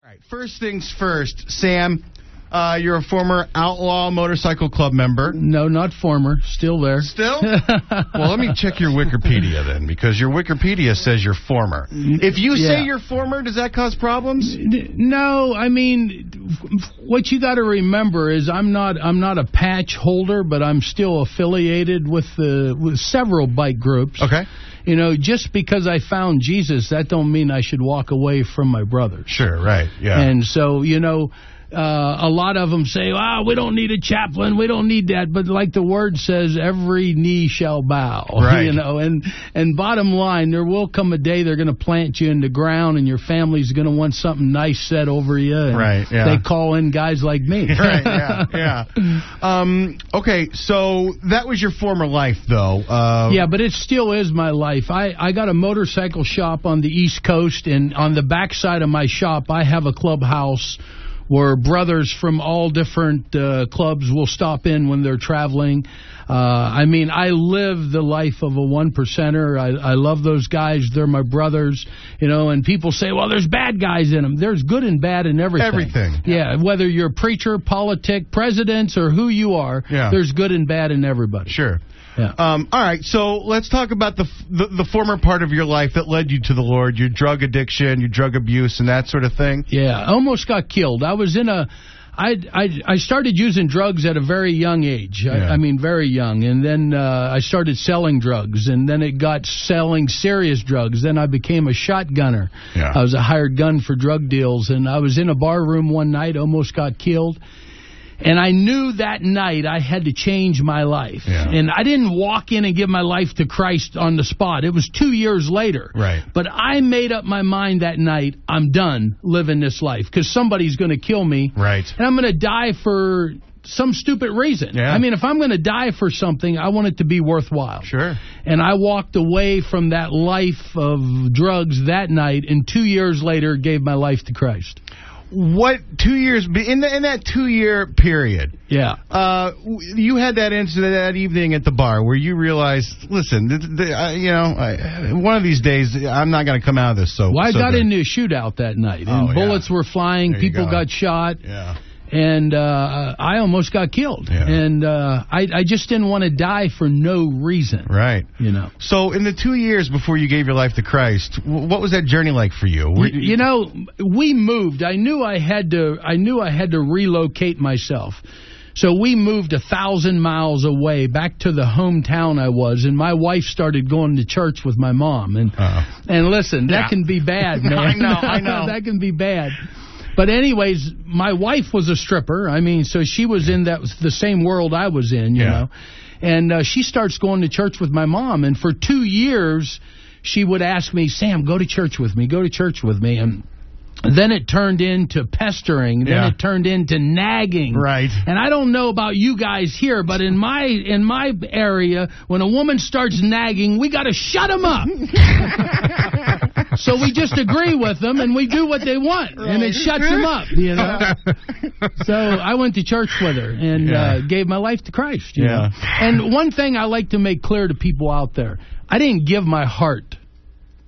All right, first things first, Sam, you're a former outlaw motorcycle club member. No, not former. Still there. Still? Well, let me check your Wikipedia then, because your Wikipedia says you're former. If you say you're former, does that cause problems? No, I mean, what you got to remember is I'm not a patch holder, but I'm still affiliated with several bike groups. Okay. You know, just because I found Jesus, that don't mean I should walk away from my brothers. Sure, right, yeah. And so, you know, a lot of them say, we don't need a chaplain, we don't need that. But like the word says, every knee shall bow. Right. You know, and bottom line, there will come a day they're going to plant you in the ground and your family's going to want something nice said over you. And right, yeah. They call in guys like me. Right, yeah. Okay, so that was your former life, though. Yeah, but it still is my life. I got a motorcycle shop on the East Coast, and on the backside of my shop, I have a clubhouse where brothers from all different clubs will stop in when they're traveling. I mean, I live the life of a one-percenter. I love those guys. They're my brothers, you know, and people say, well, there's bad guys in them. There's good and bad in everything. Everything. Yeah, whether you're a preacher, politic, presidents, or who you are, there's good and bad in everybody. Sure. Yeah. All right, so let's talk about the former part of your life that led you to the Lord, your drug addiction, your drug abuse, and that sort of thing. Yeah, I almost got killed. I was in I started using drugs at a very young age. Yeah. I mean, very young. And then I started selling drugs, and then it got selling serious drugs. Then I became a shotgunner. Yeah. I was a hired gun for drug deals, and I was in a bar room one night, almost got killed. And I knew that night I had to change my life. Yeah. And I didn't walk in and give my life to Christ on the spot. It was 2 years later. Right. But I made up my mind that night, I'm done living this life because somebody's going to kill me. Right. And I'm going to die for some stupid reason. Yeah. I mean, if I'm going to die for something, I want it to be worthwhile. Sure. And I walked away from that life of drugs that night, and 2 years later gave my life to Christ. What 2 years in that 2 year period? Yeah. You had that incident that evening at the bar where you realized, listen, one of these days I'm not going to come out of this. I got into a shootout that night, and bullets were flying. People got shot. Yeah. And I almost got killed. Yeah. And I just didn't want to die for no reason. Right. You know. So in the 2 years before you gave your life to Christ, what was that journey like for you? You know, we moved. I knew I had to relocate myself. So we moved 1,000 miles away back to the hometown I was, and my wife started going to church with my mom. And listen, that can be bad, man. I know. That can be bad. But anyways, my wife was a stripper. I mean, so she was in the same world I was in, you know. And she starts going to church with my mom. And for 2 years, she would ask me, Sam, go to church with me, go to church with me. And then it turned into pestering. Then it turned into nagging. Right. And I don't know about you guys here, but in my area, when a woman starts nagging, we got to shut them up. So we just agree with them, and we do what they want, and it shuts them up, you know. So I went to church with her and gave my life to Christ, you know. And one thing I like to make clear to people out there, I didn't give my heart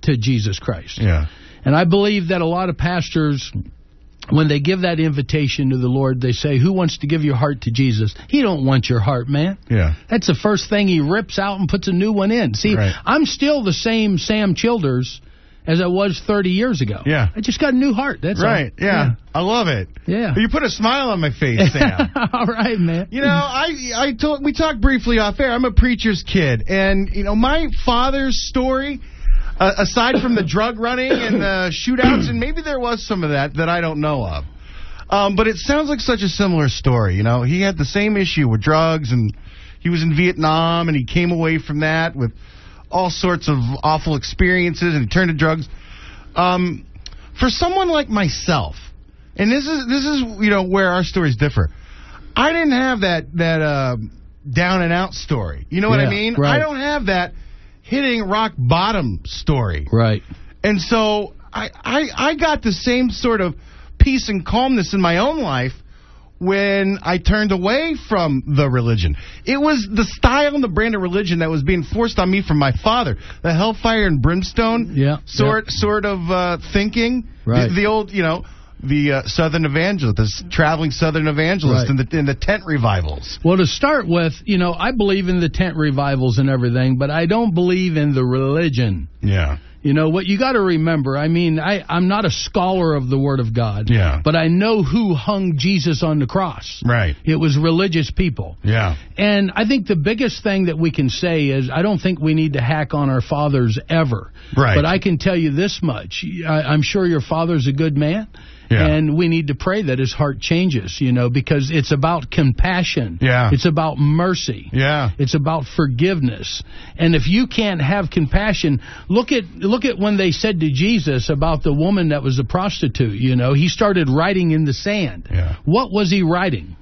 to Jesus Christ. Yeah. And I believe that a lot of pastors, when they give that invitation to the Lord, they say, who wants to give your heart to Jesus? He don't want your heart, man. Yeah. That's the first thing he rips out and puts a new one in. See, I'm still the same Sam Childers as I was 30 years ago. Yeah. I just got a new heart. That's right. all. Yeah. I love it. Yeah. You put a smile on my face, Sam. All right, man. You know, we talked briefly off air. I'm a preacher's kid, and you know, my father's story, aside from the drug running and the shootouts, and maybe there was some of that I don't know of. But it sounds like such a similar story. You know, he had the same issue with drugs, and he was in Vietnam, and he came away from that with all sorts of awful experiences, and he turned to drugs. For someone like myself, and this is you know where our stories differ. I didn't have that down and out story. You know what I mean? Right. I don't have that hitting rock bottom story. Right. And so I got the same sort of peace and calmness in my own life when I turned away from the religion. It was the style and the brand of religion that was being forced on me from my father. The hellfire and brimstone sort of thinking. Right. The old, you know, the Southern evangelist, this traveling Southern evangelist in the tent revivals. Well, to start with, I believe in the tent revivals and everything, but I don't believe in the religion. Yeah. What you got to remember, I'm not a scholar of the Word of God, but I know who hung Jesus on the cross. Right. It was religious people. Yeah. And I think the biggest thing that we can say is I don't think we need to hack on our fathers ever. Right. But I can tell you this much. I'm sure your father's a good man. Yeah. And we need to pray that his heart changes, because it's about compassion. Yeah. It's about mercy. Yeah. It's about forgiveness. And if you can't have compassion, look at when they said to Jesus about the woman that was a prostitute, he started writing in the sand. Yeah. What was he writing?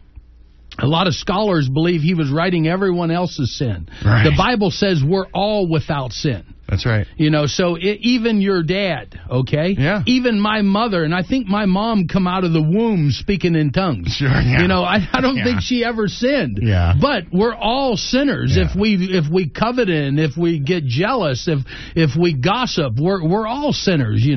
A lot of scholars believe he was writing everyone else's sin. Right. The Bible says we're all without sin. That's right. So even your dad, okay? Yeah. Even my mother, and I think my mom come out of the womb speaking in tongues. Sure, yeah. I don't think she ever sinned. Yeah. But we're all sinners. Yeah. If we covet in, if we get jealous, if we gossip, we're all sinners,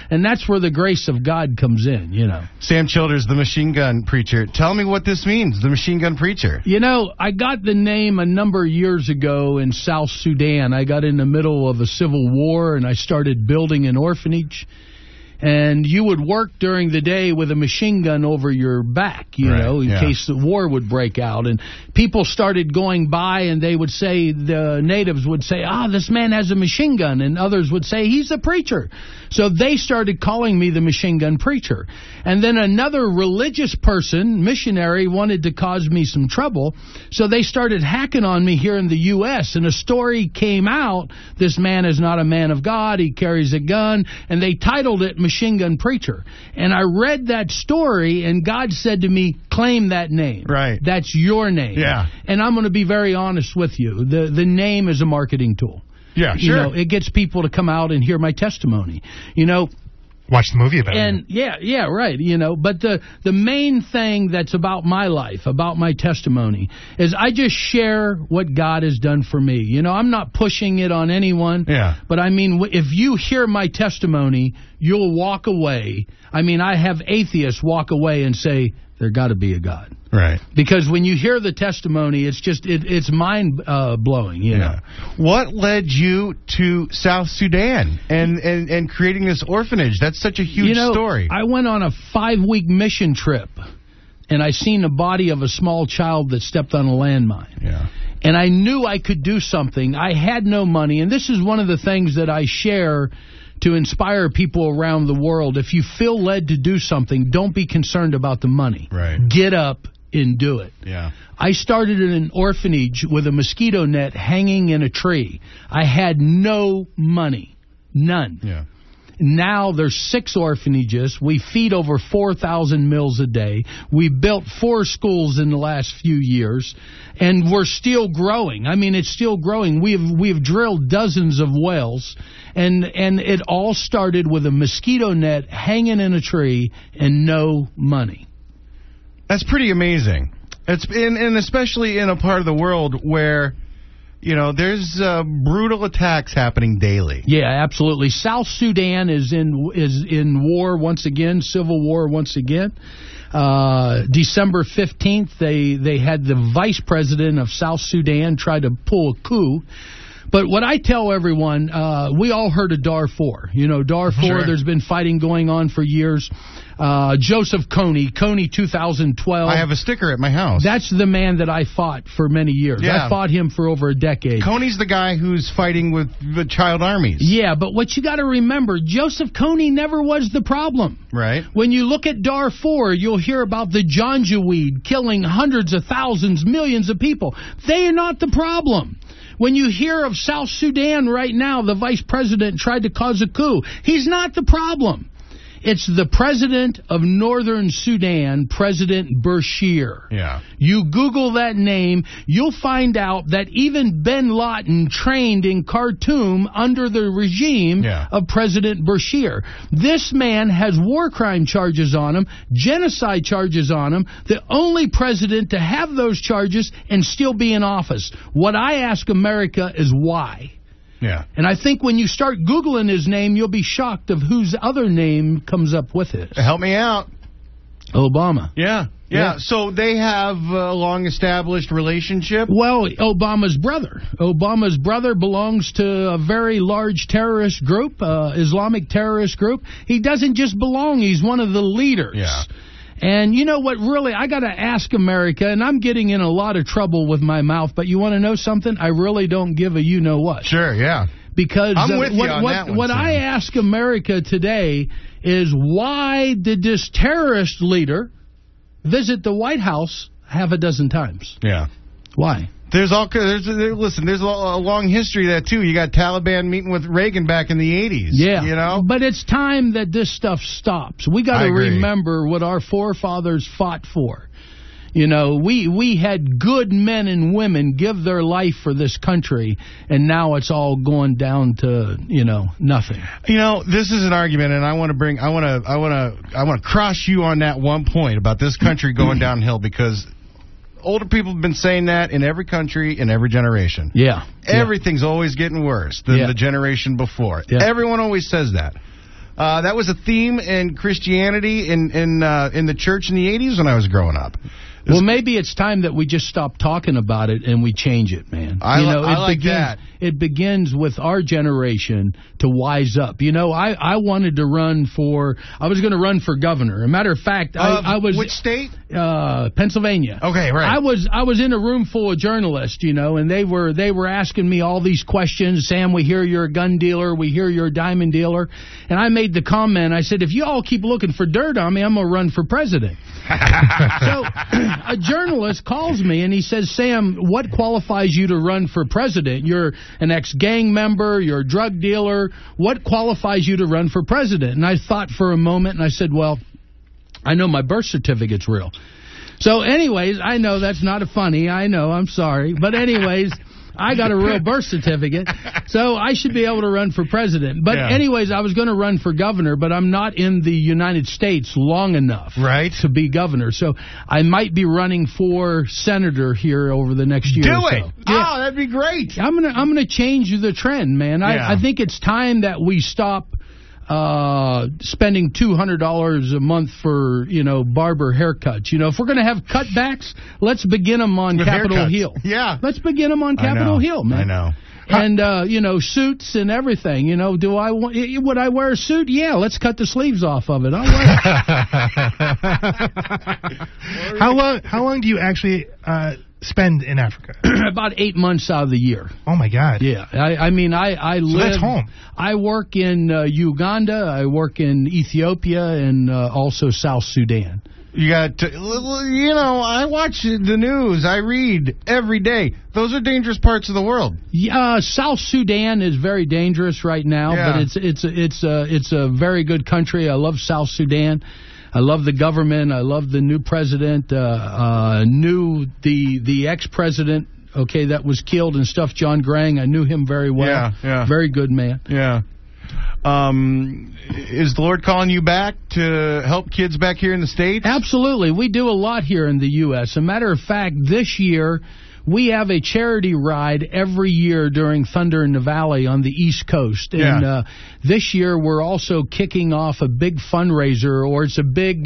And that's where the grace of God comes in, Sam Childers, the machine gun preacher. Tell me what this means, the machine gun preacher. I got the name a number of years ago in South Sudan. I got in the middle of a civil war, and I started building an orphanage. And you would work during the day with a machine gun over your back, in case the war would break out. And people started going by, and they would say, the natives would say, this man has a machine gun. And others would say, he's a preacher. So they started calling me the machine gun preacher. And then another religious person, missionary, wanted to cause me some trouble. So they started hacking on me here in the U.S. And a story came out, this man is not a man of God, he carries a gun. And they titled it Machine Gun Preacher. And I read that story, and God said to me, claim that name. Right. That's your name. Yeah. And I'm going to be very honest with you. The name is a marketing tool. Yeah, sure. It gets people to come out and hear my testimony. Watch the movie about it. And yeah, right. But the main thing that's about my life, about my testimony, is I just share what God has done for me. I'm not pushing it on anyone. Yeah. But if you hear my testimony, you'll walk away. I have atheists walk away and say, there got to be a God. Right. Because when you hear the testimony, it's just it's mind blowing. What led you to South Sudan and creating this orphanage? That's such a huge story. I went on a 5-week mission trip, and I seen the body of a small child that stepped on a landmine. Yeah. And I knew I could do something. I had no money, and this is one of the things that I share to inspire people around the world. If you feel led to do something, don't be concerned about the money. Right. Get up and do it. Yeah. I started in an orphanage with a mosquito net hanging in a tree. I had no money. None. Yeah. Now there's 6 orphanages. We feed over 4,000 meals a day. We built 4 schools in the last few years, and we're still growing. It's still growing. We've drilled dozens of wells, and it all started with a mosquito net hanging in a tree and no money. That's pretty amazing. And especially in a part of the world where there's brutal attacks happening daily. Yeah, absolutely. South Sudan is in war once again, civil war once again. December 15th, they had the vice president of South Sudan try to pull a coup. But what I tell everyone, we all heard of Darfur. Darfur, sure. There's been fighting going on for years. Joseph Kony 2012. I have a sticker at my house. That's the man that I fought for many years. Yeah. I fought him for over a decade. Kony's the guy who's fighting with the child armies. Yeah, but what you got to remember, Joseph Kony never was the problem. Right. When you look at Darfur, you'll hear about the Janjaweed killing hundreds of thousands, millions of people. They are not the problem. When you hear of South Sudan right now, the vice president tried to cause a coup. He's not the problem. It's the president of Northern Sudan, President Bashir. Yeah. You Google that name, you'll find out that even bin Laden trained in Khartoum under the regime of President Bashir. This man has war crime charges on him, genocide charges on him, the only president to have those charges and still be in office. What I ask America is why? Yeah. And I think when you start Googling his name, you'll be shocked of whose other name comes up with it. Help me out. Obama. Yeah. So they have a long-established relationship? Well, Obama's brother belongs to a very large terrorist group, Islamic terrorist group. He doesn't just belong, he's one of the leaders. Yeah. And you know what, really, I got to ask America, and I'm getting in a lot of trouble with my mouth, but you want to know something? I really don't give a you-know-what. Sure, yeah. Because I'm with you on that one, what Sam. I ask America today is, why did this terrorist leader visit the White House half a dozen times? Yeah. Why? There's a long history of that, too. You got Taliban meeting with Reagan back in the 80s. Yeah. You know? But it's time that this stuff stops. We got to remember what our forefathers fought for. You know, we had good men and women give their life for this country, and now it's all going down to, nothing. You know, this is an argument, and I want to cross you on that one point about this country going downhill, because older people have been saying that in every country, in every generation. Yeah. Everything's always getting worse than the generation before. Yeah. Everyone always says that. That was a theme in Christianity in the church in the 80s when I was growing up. Well, maybe it's time that we just stop talking about it and we change it, man. I like that. It begins with our generation to wise up. You know, I wanted to I was going to run for governor. As a matter of fact, I was... Which state? Pennsylvania. Okay, right. I was in a room full of journalists, and they were asking me all these questions. Sam, we hear you're a gun dealer. We hear you're a diamond dealer. And I made the comment, I said, if you all keep looking for dirt on me, I'm going to run for president. So a journalist calls me and he says, Sam, what qualifies you to run for president? You're an ex-gang member, you're a drug dealer. What qualifies you to run for president? And I thought for a moment and I said, well, I know my birth certificate's real. So anyways, I know that's not funny. I know, I'm sorry. But anyways, I got a real birth certificate, so I should be able to run for president. But anyways, I was going to run for governor, but I'm not in the United States long enough to be governor. So I might be running for senator here over the next year or so. Do it! Yeah. Oh, that'd be great. I'm gonna change the trend, man. I think it's time that we stop spending $200 a month for, barber haircuts. If we're going to have cutbacks, let's begin them on Capitol Hill. Yeah. Let's begin them on Capitol Hill, man. I know. And, suits and everything. Would I wear a suit? Yeah, let's cut the sleeves off of it. I'll wear it. How long do you actually spend in Africa? About 8 months out of the year. Oh my God! Yeah, I live. So that's home. I work in Uganda. I work in Ethiopia and also South Sudan. You got I watch the news. I read every day. Those are dangerous parts of the world. South Sudan is very dangerous right now, but it's a very good country. I love South Sudan. I love the government. I love the new president. Knew the ex-president, that was killed and stuff, John Grang. I knew him very well. Yeah. Very good man. Yeah. Is the Lord calling you back to help kids back here in the States? Absolutely. We do a lot here in the U.S. As a matter of fact, this year we have a charity ride every year during Thunder in the Valley on the East Coast. And this year we're also kicking off a big fundraiser, or it's a big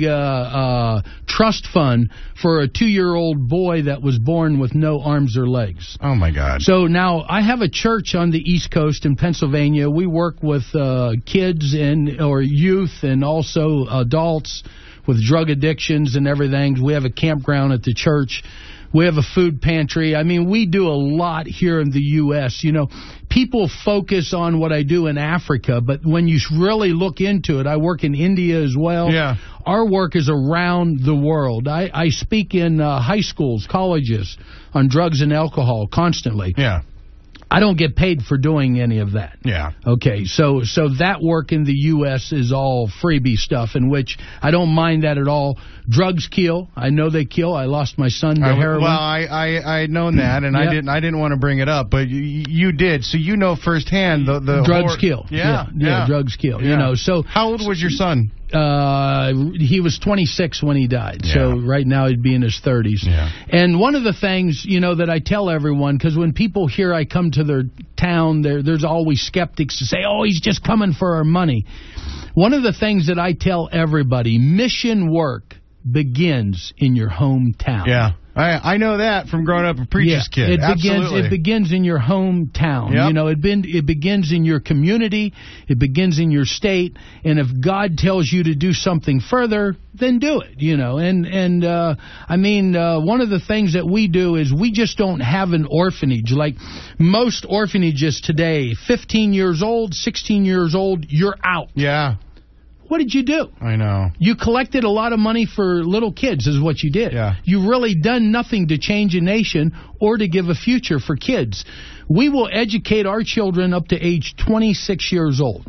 trust fund for a 2-year-old boy that was born with no arms or legs. Oh, my God. So now I have a church on the East Coast in Pennsylvania. We work with kids or youth and also adults with drug addictions and everything. We have a campground at the church. We have a food pantry. I mean, we do a lot here in the U.S. People focus on what I do in Africa, but when you really look into it, I work in India as well. Yeah. Our work is around the world. I speak in high schools, colleges on drugs and alcohol constantly. Yeah. I don't get paid for doing any of that. Yeah. Okay, so that work in the U.S. is all freebie stuff, in which I don't mind that at all. Drugs kill. I know they kill. I lost my son to heroin. Well, I had known that, and I didn't want to bring it up, but you did, so you know firsthand the drugs kill. Yeah, drugs kill. Yeah. So how old was your son? He was 26 when he died, so right now he'd be in his 30s. Yeah. And one of the things, that I tell everyone, because when people hear I come to their town, there's always skeptics to say, oh, he's just coming for our money. One of the things that I tell everybody, mission work begins in your hometown. Yeah. I know that from growing up a preacher's kid. It begins in your hometown. Yep. You know, it begins in your community. It begins in your state. And if God tells you to do something further, then do it. You know, one of the things that we do is we just don't have an orphanage like most orphanages today. 15 years old, 16 years old, you're out. Yeah. What did you do? I know. You collected a lot of money for little kids is what you did. Yeah. You've really done nothing to change a nation or to give a future for kids. We will educate our children up to age 26 years old.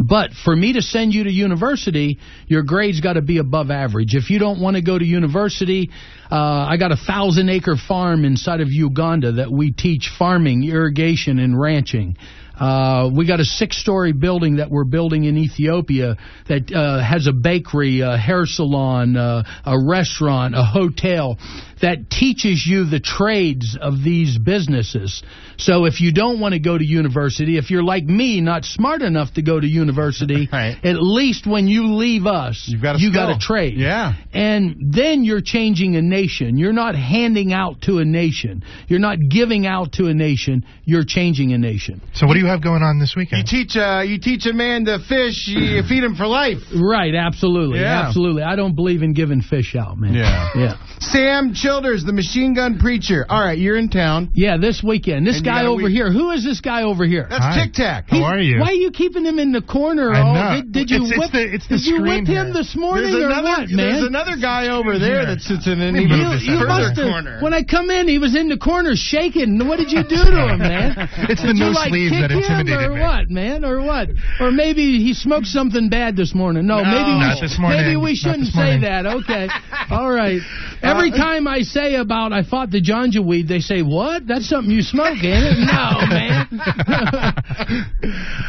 But for me to send you to university, your grades got to be above average. If you don't want to go to university, I got a 1,000-acre farm inside of Uganda that we teach farming, irrigation, and ranching. We got a 6-story building that we're building in Ethiopia that has a bakery, a hair salon, a restaurant, a hotel that teaches you the trades of these businesses. So if you don't want to go to university, if you're like me, not smart enough to go to university, right, at least when you leave us, you got a trade. Yeah. And then you're changing a nation. You're not handing out to a nation. You're not giving out to a nation. You're changing a nation. So what do you have going on this weekend? You teach a man to fish, you feed him for life. Right, absolutely. Yeah. Absolutely. I don't believe in giving fish out, man. Yeah. Sam Childers, the machine gun preacher. All right, you're in town. Yeah, this weekend. This guy over here. Who is this guy over here? That's Tic Tac. How are you? Why are you keeping him in the corner? I know. Did you whip him this morning or what, man? There's another guy over there that sits in an you even must further have, corner. When I come in, he was in the corner shaking. What did you do to him, man? It's the no sleeves that intimidated me. me. What, man? Or what? Or maybe he smoked something bad this morning. No, not this morning. Maybe we shouldn't say that. Okay. All right. Every time I say about I fought the ganja weed, they say, what? That's something you smoke, ain't it? No, man.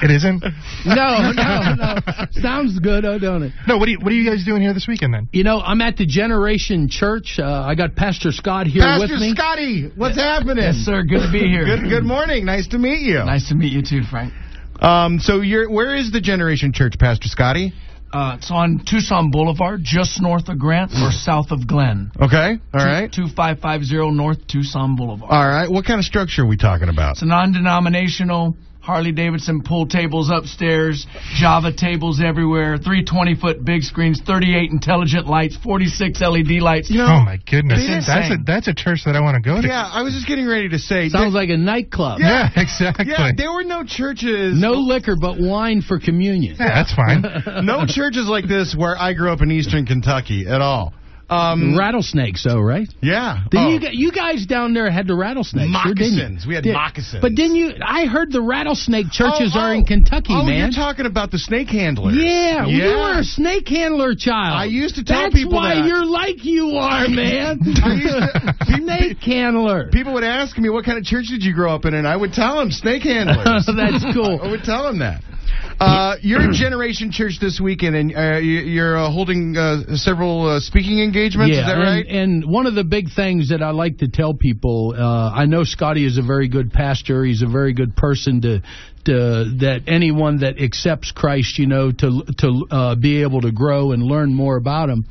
It isn't? No. Sounds good, don't it? No, what are you guys doing here this weekend then? You know, I'm at the Generation Church. I got Pastor Scott here with me. Pastor Scotty, what's happening? Yes, sir. Good to be here. Good morning. Nice to meet you. Nice to meet you too, Frank. So where is the Generation Church, Pastor Scotty? It's on Tucson Boulevard, just north of Grant or south of Glen. Okay, all right. 2550 North Tucson Boulevard. All right. What kind of structure are we talking about? It's a non-denominational, Harley-Davidson pool tables upstairs, Java tables everywhere, 3 20-foot big screens, 38 intelligent lights, 46 LED lights. You know, oh, my goodness. insane. That's a church that I want to go to. Yeah, I was just getting ready to say. Sounds like a nightclub. Yeah, exactly. Yeah, there were no churches. No liquor but wine for communion. Yeah, that's fine. No churches like this where I grew up in eastern Kentucky at all. Rattlesnakes, though, right? Yeah. You guys down there had the rattlesnakes. Moccasins. We had moccasins. But didn't you? I heard the rattlesnake churches are in Kentucky, man. You're talking about the snake handlers. Yeah. You were a snake handler child. I used to tell people That's why you're like you are, man. Snake handler. People would ask me, what kind of church did you grow up in? And I would tell them, snake handlers. That's cool. I would tell them that. You're in Generation Church this weekend, and you're holding several speaking engagements. Yeah, is that right? And one of the big things that I like to tell people, I know Scotty is a very good pastor. He's a very good person that anyone that accepts Christ, to be able to grow and learn more about him.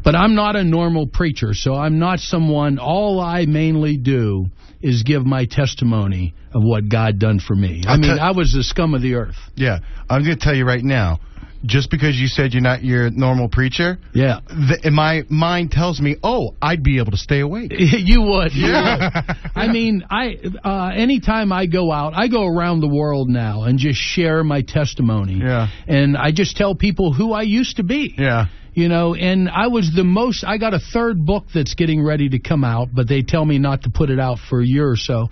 But I'm not a normal preacher, so I'm not someone. All I mainly do is give my testimony of what God done for me. I was the scum of the earth. Yeah, I'm going to tell you right now. Just because you said you're not your normal preacher, yeah, my mind tells me, I'd be able to stay awake. You would. Yeah. Anytime I go out, I go around the world now and just share my testimony. Yeah. And I just tell people who I used to be. Yeah. And I got a 3rd book that's getting ready to come out, but they tell me not to put it out for a year or so.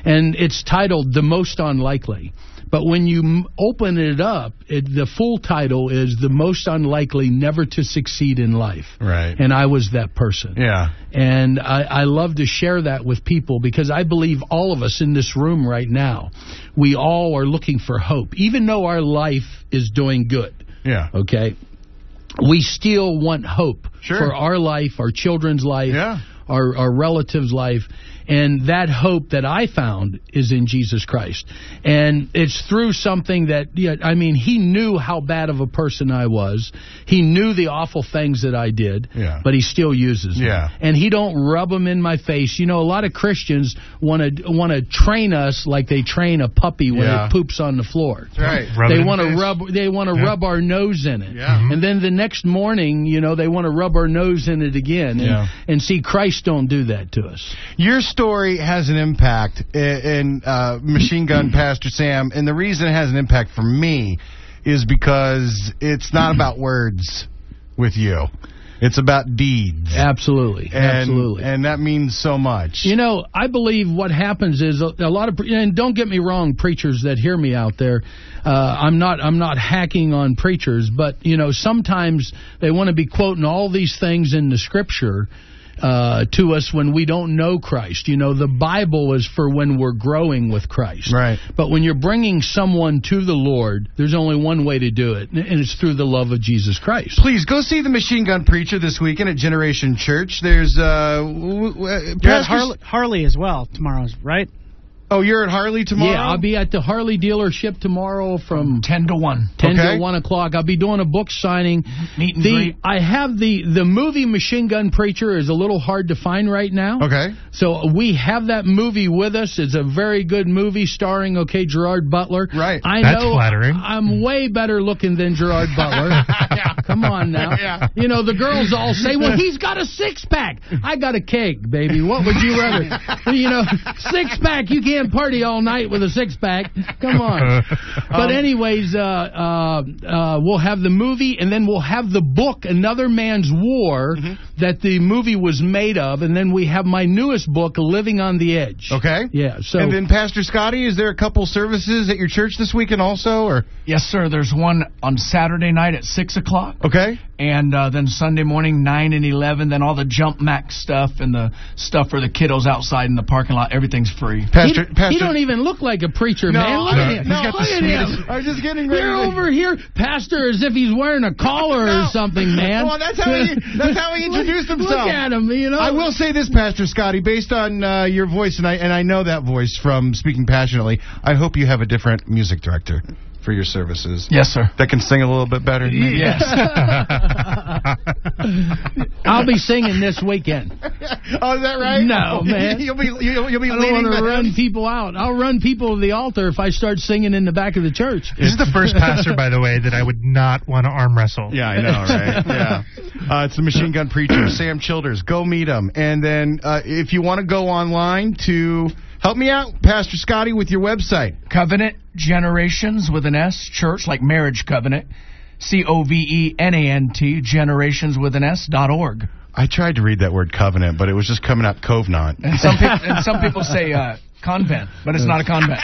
And it's titled The Most Unlikely. But when you open it up, the full title is The Most Unlikely Never to Succeed in Life. Right. And I was that person. Yeah. And I love to share that with people because I believe all of us in this room right now, we all are looking for hope, even though our life is doing good. Yeah. Okay? We still want hope for our life, our children's life, our relative's life. And that hope that I found is in Jesus Christ. And it's through something that, he knew how bad of a person I was. He knew the awful things that I did, but he still uses me. And he don't rub them in my face. A lot of Christians want to train us like they train a puppy when it poops on the floor. Right. They want to rub our nose in it. And then the next morning, they want to rub our nose in it again. And see, Christ don't do that to us. Your story has an impact in Machine Gun Pastor Sam, and the reason it has an impact for me is because it's not about words with you. It's about deeds. Absolutely. And that means so much. I believe what happens is a lot of, and don't get me wrong, preachers that hear me out there, I'm not hacking on preachers, but, sometimes they want to be quoting all these things in the Scripture to us when we don't know Christ. The Bible is for when we're growing with Christ. Right. But when you're bringing someone to the Lord, there's only one way to do it, and it's through the love of Jesus Christ. Please go see the Machine Gun Preacher this weekend at Generation Church. There's Harley as well tomorrow, right? Oh, you're at Harley tomorrow? Yeah, I'll be at the Harley dealership tomorrow from 10 to 1. 10 to 1 o'clock. I'll be doing a book signing. Meet and greet. I have the movie Machine Gun Preacher is a little hard to find right now. Okay. So we have that movie with us. It's a very good movie starring, Gerard Butler. Right. That's flattering. I'm way better looking than Gerard Butler. Come on now. Yeah. The girls all say, well, he's got a six-pack. I got a keg, baby. What would you rather? Six-pack, you can't party all night with a six-pack. Come on. But anyways, we'll have the movie, and then we'll have the book, Another Man's War, that the movie was made of, and then we have my newest book, Living on the Edge. Okay. Yeah. So. And then, Pastor Scotty, is there a couple services at your church this weekend also? Or? Yes, sir. There's one on Saturday night at 6 o'clock. Okay. And then Sunday morning, 9 and 11. Then all the Jump Max stuff and the stuff for the kiddos outside in the parking lot, everything's free. He don't even look like a preacher, man. Look at him. Look at him. I was just getting ready. You're over here, Pastor, as if he's wearing a collar or something, man. Well, that's how he introduced himself. Look at him, I will say this, Pastor Scotty, based on your voice, and I know that voice from Speaking Passionately, I hope you have a different music director for your services. Yes, sir. That can sing a little bit better than me. Yes. I'll be singing this weekend. Oh, is that right? No, man. You'll be I don't leading want to run hymns? people out. I'll run people to the altar if I start singing in the back of the church. This is the first pastor, by the way, that I would not want to arm wrestle. Yeah, I know, right? Yeah. It's the Machine Gun Preacher, Sam Childers. Go meet him. And then if you want to go online to help me out, Pastor Scotty, with your website. Covenant Generations with an S, church, like marriage covenant. COVENANT, generations with an S.org. I tried to read that word covenant, but it was just coming out covenant. And some people say convent, but it's not a convent.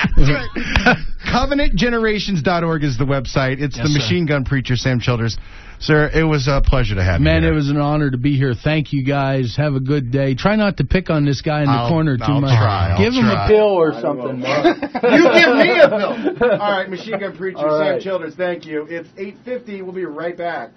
CovenantGenerations.org is the website. It's Yes, the Machine Gun Preacher, Sam Childers. Sir, it was a pleasure to have you Man, here. it was an honor to be here. Thank you, guys. Have a good day. Try not to pick on this guy in the corner too much. Give him a pill or something, man. You give me a pill. All right, Machine Gun Preacher, Sam Childers, thank you. It's 8:50. We'll be right back.